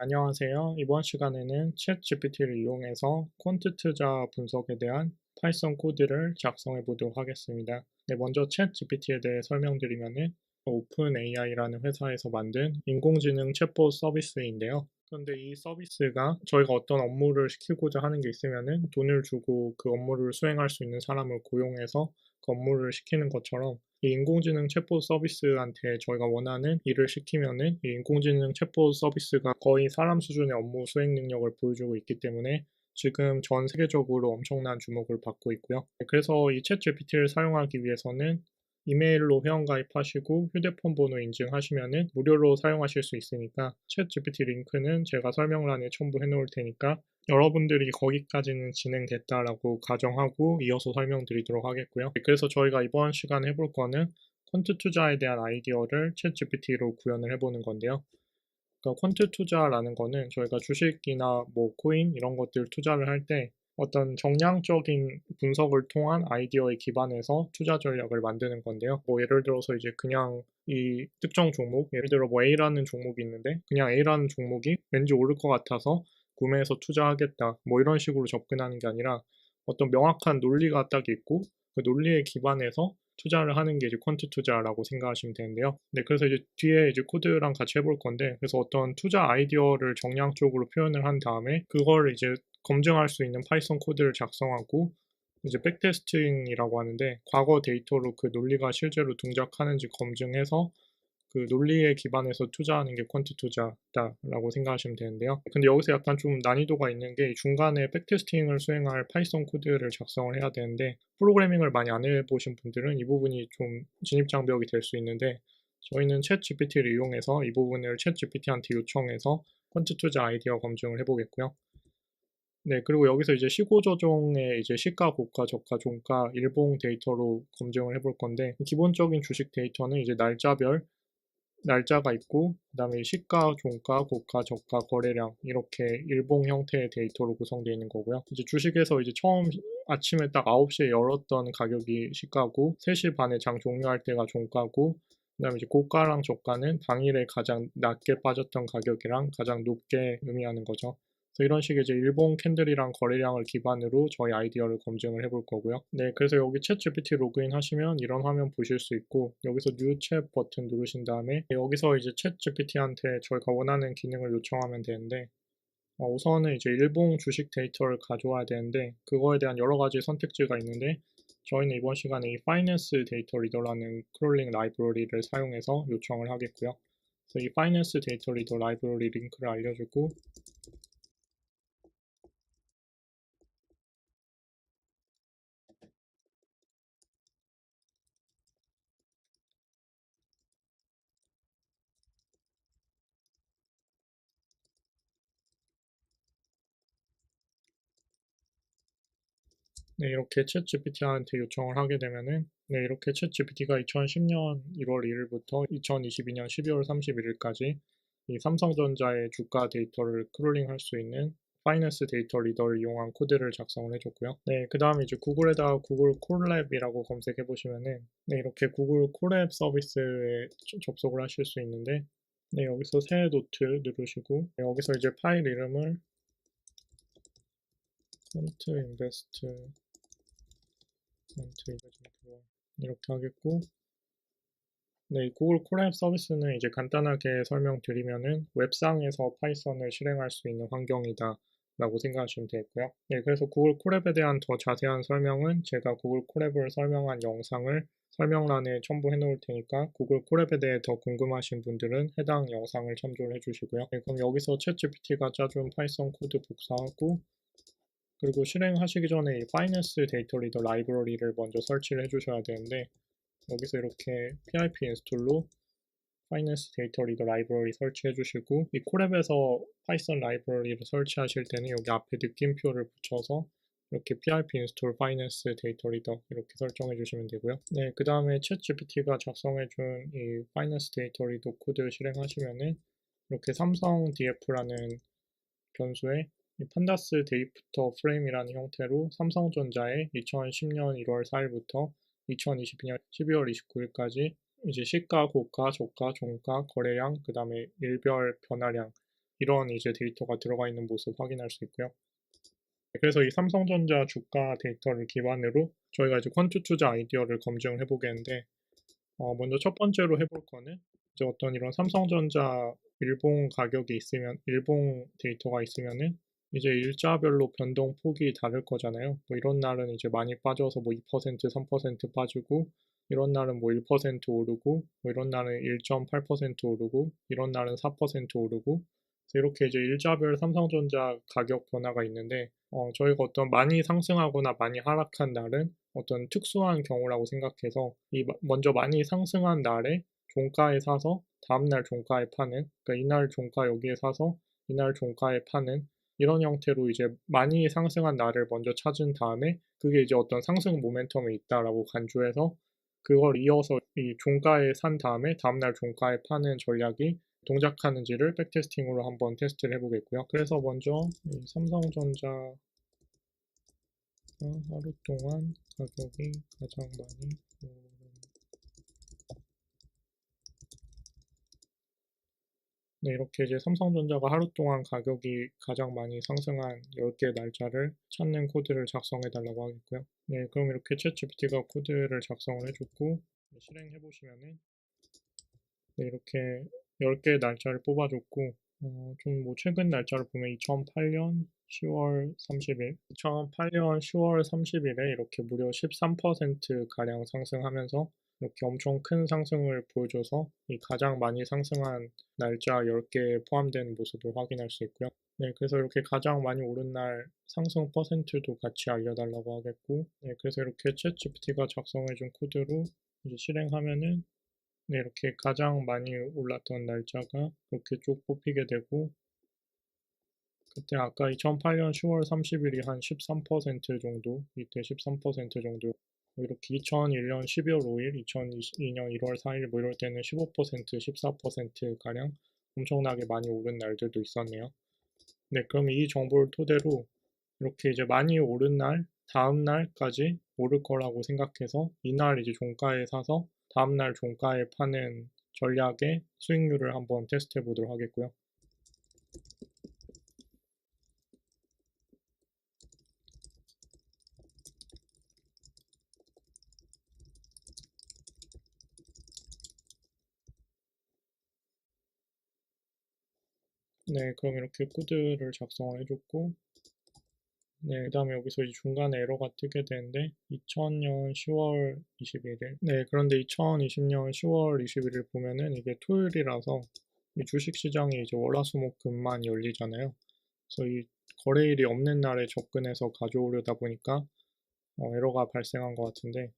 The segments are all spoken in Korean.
안녕하세요. 이번 시간에는 챗GPT를 이용해서 퀀트 투자 분석에 대한 파이썬 코드를 작성해 보도록 하겠습니다. 네, 먼저 챗GPT에 대해 설명드리면은 오픈AI라는 회사에서 만든 인공지능 챗봇 서비스인데요. 그런데 이 서비스가 저희가 어떤 업무를 시키고자 하는 게 있으면은 돈을 주고 그 업무를 수행할 수 있는 사람을 고용해서 그 업무를 시키는 것처럼 이 인공지능 챗봇 서비스한테 저희가 원하는 일을 시키면은 이 인공지능 챗봇 서비스가 거의 사람 수준의 업무 수행 능력을 보여주고 있기 때문에 지금 전 세계적으로 엄청난 주목을 받고 있고요. 그래서 이 챗GPT를 사용하기 위해서는 이메일로 회원가입하시고 휴대폰 번호 인증하시면은 무료로 사용하실 수 있으니까 챗GPT 링크는 제가 설명란에 첨부해 놓을 테니까 여러분들이 거기까지는 진행됐다라고 가정하고 이어서 설명드리도록 하겠고요. 그래서 저희가 이번 시간에 해볼 거는 퀀트 투자에 대한 아이디어를 챗GPT로 구현을 해보는 건데요. 그러니까 퀀트 투자라는 거는 저희가 주식이나 뭐 코인 이런 것들 투자를 할 때 어떤 정량적인 분석을 통한 아이디어에 기반해서 투자 전략을 만드는 건데요. 뭐 예를 들어서 이제 그냥 이 특정 종목, 예를 들어 뭐 A라는 종목이 있는데 그냥 A라는 종목이 왠지 오를 것 같아서 구매해서 투자하겠다. 뭐 이런 식으로 접근하는 게 아니라 어떤 명확한 논리가 딱 있고 그 논리에 기반해서 투자를 하는 게 이제 퀀트 투자라고 생각하시면 되는데요. 네, 그래서 이제 뒤에 이제 코드랑 같이 해볼 건데, 그래서 어떤 투자 아이디어를 정량적으로 표현을 한 다음에 그걸 이제 검증할 수 있는 파이썬 코드를 작성하고 이제 백테스팅이라고 하는데 과거 데이터로 그 논리가 실제로 동작하는지 검증해서 그 논리에 기반해서 투자하는 게 퀀트 투자다라고 생각하시면 되는데요. 근데 여기서 약간 좀 난이도가 있는 게 중간에 백테스팅을 수행할 파이썬 코드를 작성을 해야 되는데 프로그래밍을 많이 안 해보신 분들은 이 부분이 좀 진입장벽이 될 수 있는데 저희는 챗 GPT를 이용해서 이 부분을 챗 GPT한테 요청해서 퀀트 투자 아이디어 검증을 해보겠고요. 네, 그리고 여기서 이제 시고 조정의 이제 시가, 고가, 저가, 종가, 일봉 데이터로 검증을 해볼 건데 기본적인 주식 데이터는 이제 날짜가 있고 그다음에 시가, 종가, 고가, 저가, 거래량 이렇게 일봉 형태의 데이터로 구성되어 있는 거고요. 이제 주식에서 이제 처음 아침에 딱 9시에 열었던 가격이 시가고 3시 반에 장 종료할 때가 종가고 그다음에 이제 고가랑 저가는 당일에 가장 낮게 빠졌던 가격이랑 가장 높게 의미하는 거죠. 그래서 이런 식의 이제 일봉 캔들이랑 거래량을 기반으로 저희 아이디어를 검증을 해볼 거고요. 네, 그래서 여기 챗GPT 로그인 하시면 이런 화면 보실 수 있고 여기서 뉴 챗 버튼 누르신 다음에 여기서 이제 챗GPT한테 저희가 원하는 기능을 요청하면 되는데 우선은 이제 일봉 주식 데이터를 가져와야 되는데 그거에 대한 여러 가지 선택지가 있는데 저희는 이번 시간에 이 파이낸스 데이터 리더라는 크롤링 라이브러리를 사용해서 요청을 하겠고요. 그래서 이 파이낸스 데이터 리더 라이브러리 링크를 알려주고 네, 이렇게 챗GPT한테 요청을 하게 되면은 네, 이렇게 챗GPT가 2010년 1월 1일부터 2022년 12월 31일까지 이 삼성전자의 주가 데이터를 크롤링할 수 있는 파이낸스 데이터 리더를 이용한 코드를 작성을 해줬고요. 네, 그 다음에 이제 구글에다가 구글 콜랩이라고 검색해 보시면은 네, 이렇게 구글 콜랩 서비스에 접속을 하실 수 있는데 네, 여기서 새 노트 누르시고 네, 여기서 이제 파일 이름을 퀀트 인베스트 이렇게 하겠고 네, 이 구글 콜랩 서비스는 이제 간단하게 설명드리면은 웹상에서 파이썬을 실행할 수 있는 환경이다 라고 생각하시면 되고요. 네, 그래서 구글 콜랩에 대한 더 자세한 설명은 제가 구글 콜랩을 설명한 영상을 설명란에 첨부해 놓을 테니까 구글 콜랩에 대해 더 궁금하신 분들은 해당 영상을 참조를 해주시고요. 네, 그럼 여기서 챗GPT가 짜준 파이썬 코드 복사하고 그리고 실행하시기 전에 이 파이낸스 데이터 리더 라이브러리를 먼저 설치를 해주셔야 되는데 여기서 이렇게 pip 인스톨로 파이낸스 데이터 리더 라이브러리 설치해 주시고 이 콜앱에서 파이썬 라이브러리를 설치하실 때는 여기 앞에 느낌표를 붙여서 이렇게 pip 인스톨 파이낸스 데이터 리더 이렇게 설정해 주시면 되고요. 네, 그 다음에 챗 GPT가 작성해 준 이 파이낸스 데이터 리더 코드 실행하시면은 이렇게 삼성 DF라는 변수에 이 판다스 데이부터 프레임이라는 형태로 삼성전자의 2010년 1월 4일부터 2022년 12월 29일까지 이제 시가, 고가, 저가, 종가, 거래량, 그 다음에 일별 변화량 이런 이제 데이터가 들어가 있는 모습 확인할 수 있고요. 그래서 이 삼성전자 주가 데이터를 기반으로 저희가 이제 퀀트 투자 아이디어를 검증을 해보겠는데, 먼저 첫 번째로 해볼 거는 이제 어떤 이런 삼성전자 일봉 가격이 있으면, 일봉 데이터가 있으면은 이제 일자별로 변동 폭이 다를 거잖아요. 뭐 이런 날은 이제 많이 빠져서 뭐 2%, 3% 빠지고, 이런 날은 뭐 1% 오르고, 뭐 이런 날은 1.8% 오르고, 이런 날은 4% 오르고, 그래서 이렇게 이제 일자별 삼성전자 가격 변화가 있는데, 저희가 어떤 많이 상승하거나 많이 하락한 날은 어떤 특수한 경우라고 생각해서 먼저 많이 상승한 날에 종가에 사서 다음날 종가에 파는, 그러니까 이날 종가 여기에 사서 이날 종가에 파는 이런 형태로 이제 많이 상승한 날을 먼저 찾은 다음에 그게 이제 어떤 상승 모멘텀이 있다라고 간주해서 그걸 이어서 이 종가에 산 다음에 다음날 종가에 파는 전략이 동작하는지를 백테스팅으로 한번 테스트를 해보겠고요. 그래서 먼저 이 삼성전자 하루 동안 가격이 가장 많이 오른, 네, 이렇게 이제 삼성전자가 하루 동안 가격이 가장 많이 상승한 10개 날짜를 찾는 코드를 작성해 달라고 하겠고요. 네, 그럼 이렇게 챗GPT가 코드를 작성을 해줬고 실행해 보시면은 네, 이렇게 10개 날짜를 뽑아줬고 좀 뭐 최근 날짜를 보면 2008년 10월 30일, 2008년 10월 30일에 이렇게 무려 13%가량 상승하면서 이렇게 엄청 큰 상승을 보여줘서 이 가장 많이 상승한 날짜 10개에 포함된 모습을 확인할 수 있고요. 네, 그래서 이렇게 가장 많이 오른 날 상승 퍼센트도 같이 알려달라고 하겠고, 네, 그래서 이렇게 챗GPT가 작성해준 코드로 이제 실행하면은 네, 이렇게 가장 많이 올랐던 날짜가 이렇게 쭉 뽑히게 되고, 그때 아까 2008년 10월 30일이 한 13% 정도, 이때 13% 정도, 뭐 이렇게 2001년 12월 5일, 2022년 1월 4일 뭐 이럴 때는 15%, 14%가량 엄청나게 많이 오른 날들도 있었네요. 네, 그럼 이 정보를 토대로 이렇게 이제 많이 오른 날, 다음 날까지 오를 거라고 생각해서 이날 이제 종가에 사서 다음 날 종가에 파는 전략의 수익률을 한번 테스트해 보도록 하겠고요. 네, 그럼 이렇게 코드를 작성을 해줬고, 네, 그 다음에 여기서 이제 중간에 에러가 뜨게 되는데, 2000년 10월 21일. 네, 그런데 2020년 10월 21일 보면은 이게 토요일이라서 이 주식시장이 이제 월화수목금만 열리잖아요. 그래서 이 거래일이 없는 날에 접근해서 가져오려다 보니까 에러가 발생한 것 같은데,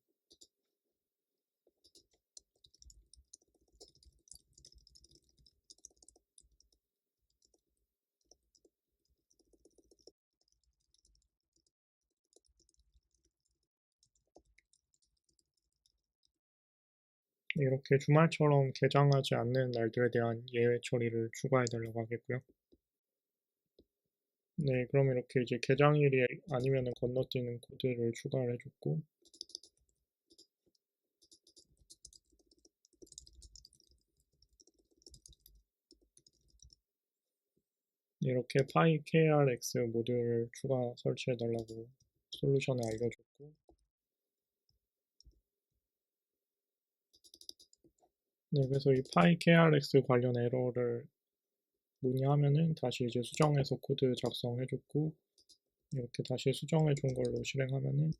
이렇게 주말처럼 개장하지 않는 날들에 대한 예외 처리를 추가해 달라고 하겠고요. 네, 그럼 이렇게 이제 개장일이 아니면은 건너뛰는 코드를 추가를 해줬고, 이렇게 파이 KRX 모듈을 추가 설치해 달라고 솔루션을 알려줬고, 네, 그래서 이 파이 KRX 관련 에러를 문의하면은 다시 이제 수정해서 코드 작성해줬고, 이렇게 다시 수정해준 걸로 실행하면은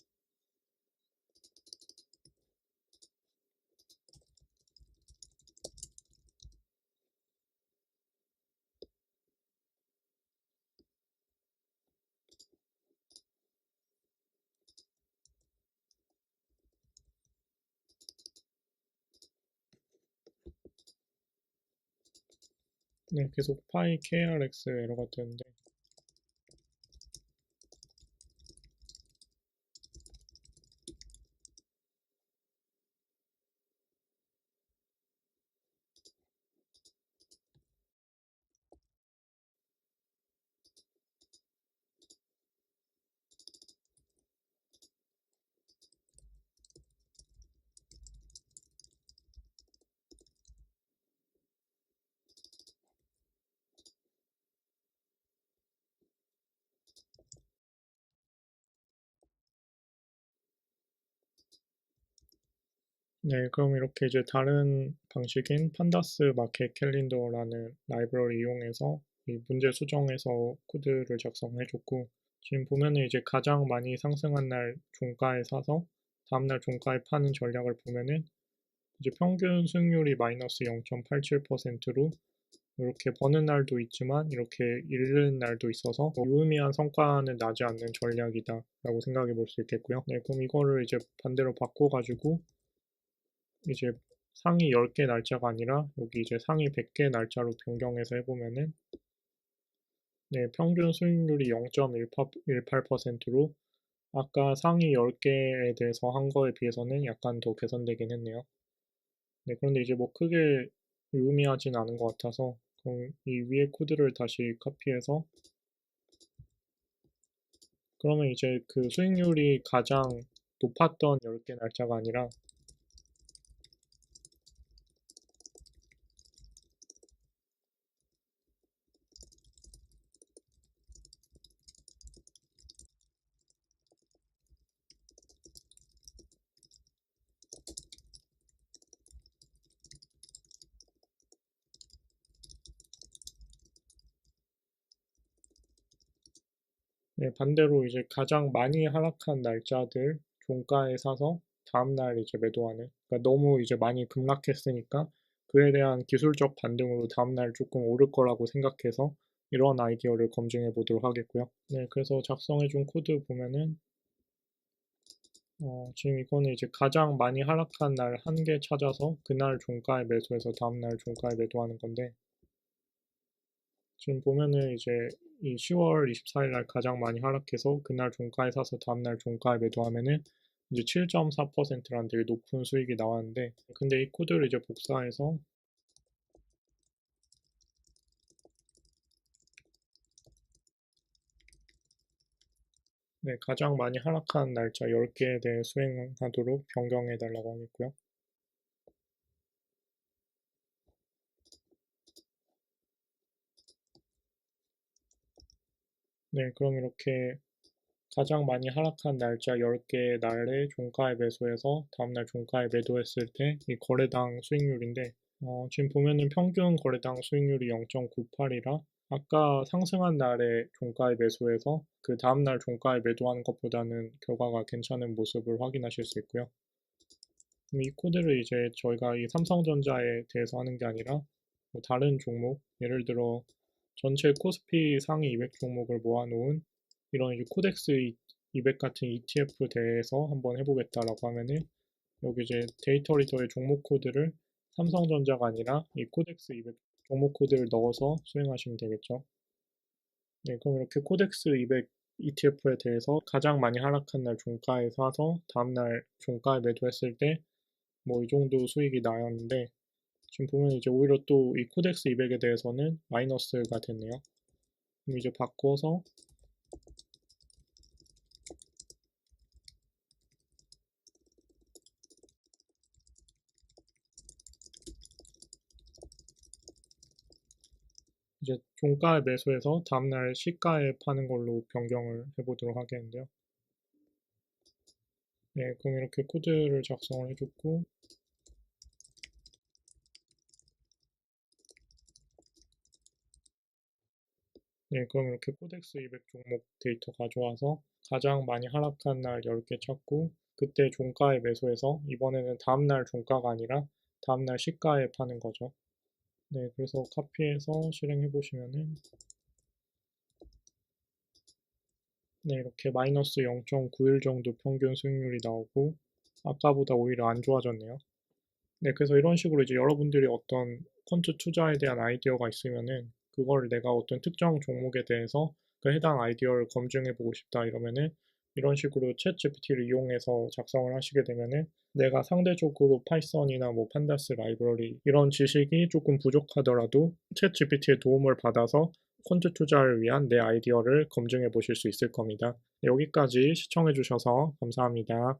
네, 계속 파이 KRX 에러가 뜨는데, 네, 그럼 이렇게 이제 다른 방식인 판다스 마켓 캘린더라는 라이브러리 이용해서 이 문제 수정해서 코드를 작성해줬고, 지금 보면은 이제 가장 많이 상승한 날 종가에 사서 다음날 종가에 파는 전략을 보면은 이제 평균 수익률이 마이너스 0.87%로 이렇게 버는 날도 있지만 이렇게 잃는 날도 있어서 유의미한 성과는 나지 않는 전략이다 라고 생각해 볼 수 있겠고요. 네, 그럼 이거를 이제 반대로 바꿔가지고 이제 상위 10개 날짜가 아니라 여기 이제 상위 100개 날짜로 변경해서 해보면은 네, 평균 수익률이 0.18%로 아까 상위 10개에 대해서 한 거에 비해서는 약간 더 개선되긴 했네요. 네, 그런데 이제 뭐 크게 유의미하진 않은 것 같아서 그럼 이 위에 코드를 다시 카피해서 그러면 이제 그 수익률이 가장 높았던 10개 날짜가 아니라 네, 반대로 이제 가장 많이 하락한 날짜들 종가에 사서 다음날 이제 매도하는. 그러니까 너무 이제 많이 급락했으니까 그에 대한 기술적 반등으로 다음날 조금 오를 거라고 생각해서 이런 아이디어를 검증해 보도록 하겠고요. 네, 그래서 작성해 준 코드 보면은 지금 이거는 이제 가장 많이 하락한 날 한 개 찾아서 그날 종가에 매수해서 다음날 종가에 매도하는 건데 지금 보면은 이제 이 10월 24일 날 가장 많이 하락해서 그날 종가에 사서 다음날 종가에 매도하면은 이제 7.4%라는 되게 높은 수익이 나왔는데 근데 이 코드를 이제 복사해서 네, 가장 많이 하락한 날짜 10개에 대해 수행하도록 변경해 달라고 하겠고요. 네, 그럼 이렇게 가장 많이 하락한 날짜 10개의 날에 종가에 매수해서 다음날 종가에 매도했을 때 이 거래당 수익률인데 지금 보면은 평균 거래당 수익률이 0.98이라 아까 상승한 날에 종가에 매수해서 그 다음날 종가에 매도하는 것보다는 결과가 괜찮은 모습을 확인하실 수 있고요. 그럼 이 코드를 이제 저희가 이 삼성전자에 대해서 하는 게 아니라 뭐 다른 종목, 예를 들어 전체 코스피 상위 200 종목을 모아놓은 이런 이제 코덱스 200 같은 ETF 대해서 한번 해보겠다라고 하면은 여기 이제 데이터 리더의 종목 코드를 삼성전자가 아니라 이 코덱스 200 종목 코드를 넣어서 수행하시면 되겠죠. 네, 그럼 이렇게 코덱스 200 ETF에 대해서 가장 많이 하락한 날 종가에 사서 다음날 종가에 매도했을 때 뭐 이 정도 수익이 나왔는데 지금 보면 이제 오히려 또 이 코덱스 200에 대해서는 마이너스가 됐네요. 그럼 이제 바꿔서 이제 종가에 매수해서 다음날 시가에 파는 걸로 변경을 해보도록 하겠는데요. 네, 그럼 이렇게 코드를 작성을 해줬고, 네, 그럼 이렇게 코덱스 200 종목 데이터 가져와서 가장 많이 하락한 날 10개 찾고, 그때 종가에 매수해서 이번에는 다음날 종가가 아니라 다음날 시가에 파는 거죠. 네, 그래서 카피해서 실행해 보시면은 네, 이렇게 마이너스 0.91 정도 평균 수익률이 나오고 아까보다 오히려 안 좋아졌네요. 네, 그래서 이런 식으로 이제 여러분들이 어떤 퀀트 투자에 대한 아이디어가 있으면은 그걸 내가 어떤 특정 종목에 대해서 그 해당 아이디어를 검증해 보고 싶다 이러면은 이런 식으로 챗 GPT를 이용해서 작성을 하시게 되면은 내가 상대적으로 파이썬이나 뭐 판다스 라이브러리 이런 지식이 조금 부족하더라도 챗 GPT의 도움을 받아서 퀀트 투자를 위한 내 아이디어를 검증해 보실 수 있을 겁니다. 네, 여기까지 시청해 주셔서 감사합니다.